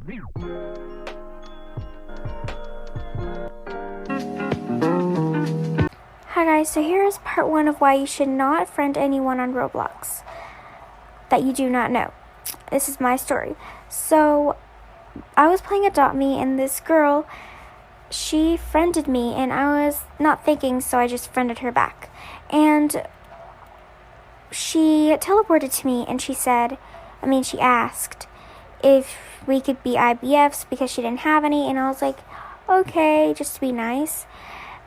Hi guys, so here is part 1 of why you should not friend anyone on Roblox that you do not know. This is my story. So, I was playing Adopt Me and this girl, she friended me and I was not thinking, so I just friended her back. And she teleported to me and she asked if we could be IBFs because she didn't have any, and I was like, okay, just to be nice.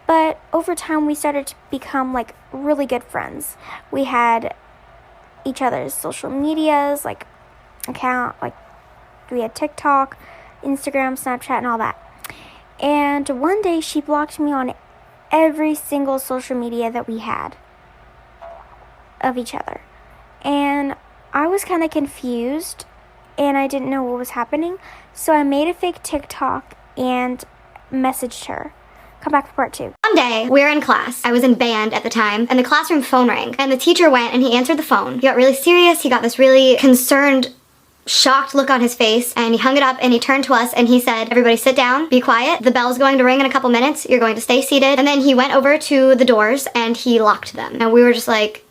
But over time, we started to become, like, really good friends. We had each other's social medias, like, we had TikTok, Instagram, Snapchat, and all that. And one day, she blocked me on every single social media that we had of each other. And I was kind of confused, and I didn't know what was happening. So I made a fake TikTok and messaged her. Come back for part 2. One day, we were in class. I was in band at the time, and the classroom phone rang. And the teacher went and he answered the phone. He got really serious. He got this really concerned, shocked look on his face, and he hung it up and he turned to us and he said, everybody sit down, be quiet. The bell's going to ring in a couple minutes. You're going to stay seated. And then he went over to the doors and he locked them. And we were just like,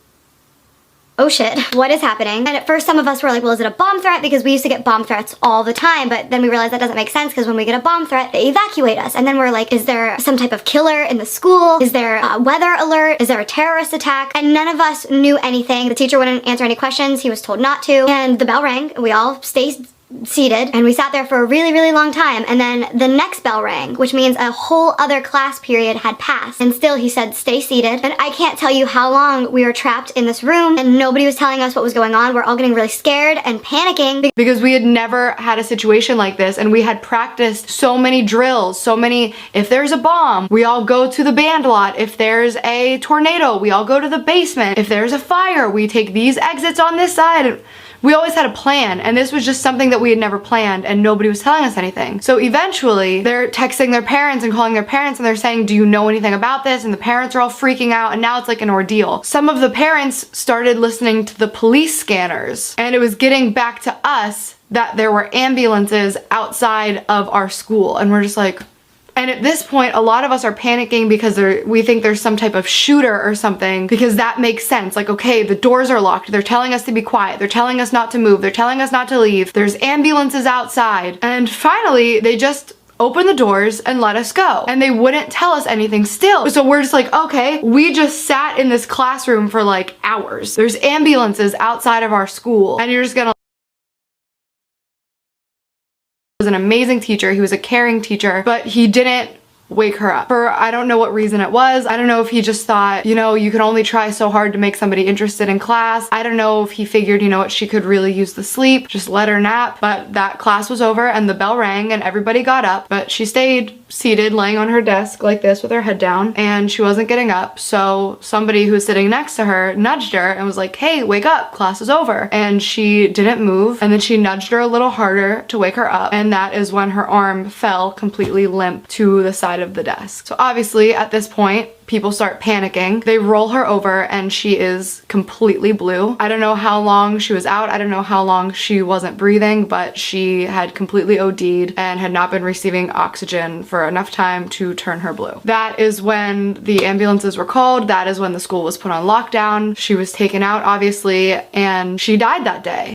oh shit, what is happening? And at first some of us were like, well, is it a bomb threat? Because we used to get bomb threats all the time, but then we realized that doesn't make sense because when we get a bomb threat, they evacuate us. And then we're like, is there some type of killer in the school? Is there a weather alert? Is there a terrorist attack? And none of us knew anything. The teacher wouldn't answer any questions. He was told not to. And the bell rang. We all stayed seated and we sat there for a really, really long time. And then the next bell rang, which means a whole other class period had passed. And still he said, stay seated. And I can't tell you how long we were trapped in this room and nobody was telling us what was going on. We're all getting really scared and panicking. Because we had never had a situation like this and we had practiced so many drills, if there's a bomb, we all go to the band lot. If there's a tornado, we all go to the basement. If there's a fire, we take these exits on this side. We always had a plan, and this was just something that we had never planned and nobody was telling us anything. So eventually they're texting their parents and calling their parents and they're saying, do you know anything about this? And the parents are all freaking out and now it's like an ordeal. Some of the parents started listening to the police scanners and it was getting back to us that there were ambulances outside of our school, and we're just like, and at this point, a lot of us are panicking because we think there's some type of shooter or something, because that makes sense. Like, okay, the doors are locked. They're telling us to be quiet. They're telling us not to move. They're telling us not to leave. There's ambulances outside. And finally, they just opened the doors and let us go. And they wouldn't tell us anything still. So we're just like, okay, we just sat in this classroom for like hours. There's ambulances outside of our school. And you're just gonna was an amazing teacher. He was a caring teacher, but he didn't wake her up. For I don't know what reason it was. I don't know if he just thought, you know, you can only try so hard to make somebody interested in class. I don't know if he figured, you know what, she could really use the sleep, just let her nap. But that class was over and the bell rang and everybody got up, but she stayed seated laying on her desk like this with her head down and she wasn't getting up. So somebody who was sitting next to her nudged her and was like, hey, wake up, class is over. And she didn't move, and then she nudged her a little harder to wake her up, and that is when her arm fell completely limp to the side of the desk. So obviously at this point, people start panicking. They roll her over and she is completely blue. I don't know how long she was out. I don't know how long she wasn't breathing, but she had completely OD'd and had not been receiving oxygen for enough time to turn her blue. That is when the ambulances were called. That is when the school was put on lockdown. She was taken out, obviously, and she died that day.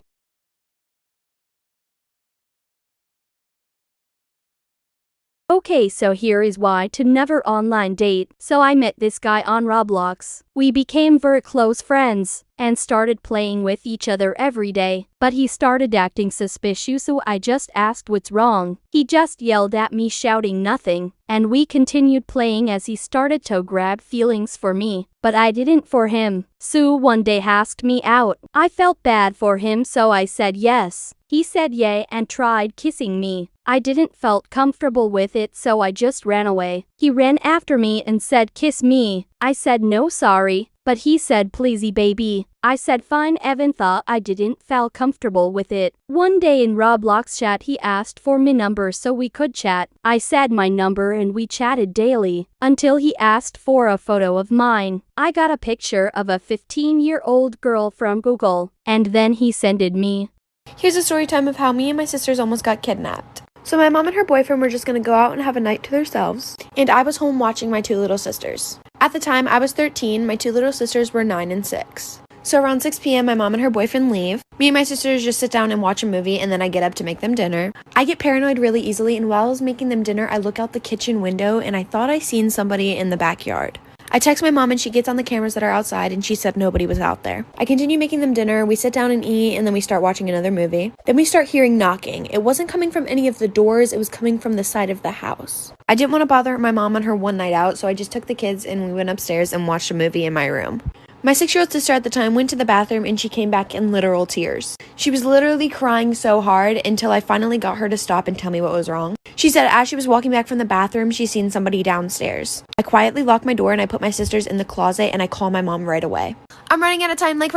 Okay, so here is why to never online date. So I met this guy on Roblox. We became very close friends and started playing with each other every day. But he started acting suspicious, so I just asked what's wrong. He just yelled at me shouting nothing, and we continued playing as he started to grab feelings for me, but I didn't for him. So one day asked me out. I felt bad for him, so I said yes. He said yay and tried kissing me. I didn't felt comfortable with it, so I just ran away. He ran after me and said kiss me. I said no sorry, but he said pleasey baby. I said fine, even thought I didn't feel comfortable with it. One day in Roblox chat he asked for my number so we could chat. I said my number and we chatted daily, until he asked for a photo of mine. I got a picture of a 15-year-old girl from Google, and then he sent it me. Here's a story time of how me and my sisters almost got kidnapped. So my mom and her boyfriend were just gonna go out and have a night to themselves, and I was home watching my 2 little sisters. At the time, I was 13, my 2 little sisters were 9 and 6. So around 6 p.m., my mom and her boyfriend leave. Me and my sisters just sit down and watch a movie, and then I get up to make them dinner. I get paranoid really easily, and while I was making them dinner, I look out the kitchen window, and I thought I seen somebody in the backyard. I text my mom and she gets on the cameras that are outside and she said nobody was out there. I continue making them dinner, we sit down and eat, and then we start watching another movie. Then we start hearing knocking. It wasn't coming from any of the doors, it was coming from the side of the house. I didn't want to bother my mom on her one night out, so I just took the kids and we went upstairs and watched a movie in my room. My 6-year-old sister at the time went to the bathroom and she came back in literal tears. She was literally crying so hard until I finally got her to stop and tell me what was wrong. She said as she was walking back from the bathroom, she seen somebody downstairs. I quietly locked my door and I put my sisters in the closet and I call my mom right away. I'm running out of time, like...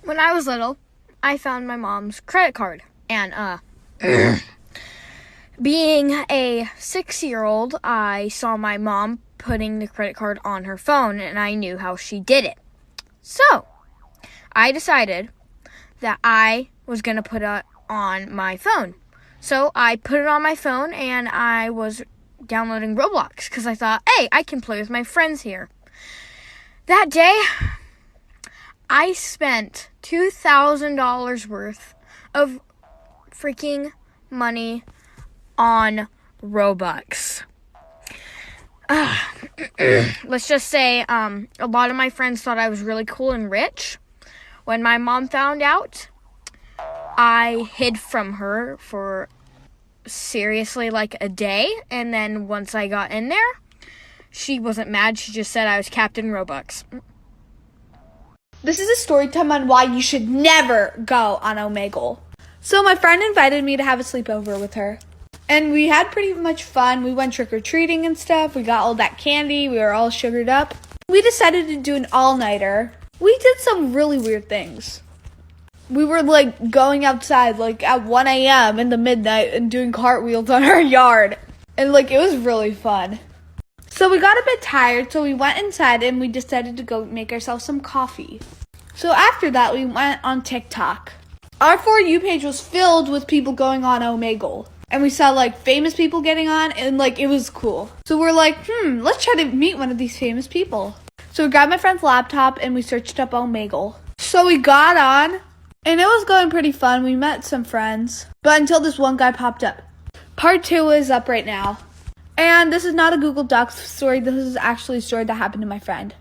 When I was little, I found my mom's credit card. And, being a 6-year-old, I saw my mom putting the credit card on her phone, and I knew how she did it. So, I decided that I was going to put it on my phone. So, I put it on my phone, and I was downloading Roblox, because I thought, hey, I can play with my friends here. That day, I spent $2,000 worth of freaking money on Robux. Let's just say a lot of my friends thought I was really cool and rich. When my mom found out, I hid from her for seriously like a day, and then once I got in there, she wasn't mad. She just said I was Captain Robux. This is a story time on why you should never go on Omegle. So my friend invited me to have a sleepover with her. And we had pretty much fun. We went trick-or-treating and stuff. We got all that candy. We were all sugared up. We decided to do an all-nighter. We did some really weird things. We were like going outside like at 1 a.m. in the midnight and doing cartwheels on our yard. And like it was really fun. So we got a bit tired, so we went inside and we decided to go make ourselves some coffee. So after that, we went on TikTok. Our For You page was filled with people going on Omegle. And we saw like famous people getting on and like it was cool. So we're like, let's try to meet one of these famous people. So we grabbed my friend's laptop and we searched up Omegle. So we got on and it was going pretty fun. We met some friends. But until this one guy popped up. Part 2 is up right now. And this is not a Google Docs story. This is actually a story that happened to my friend.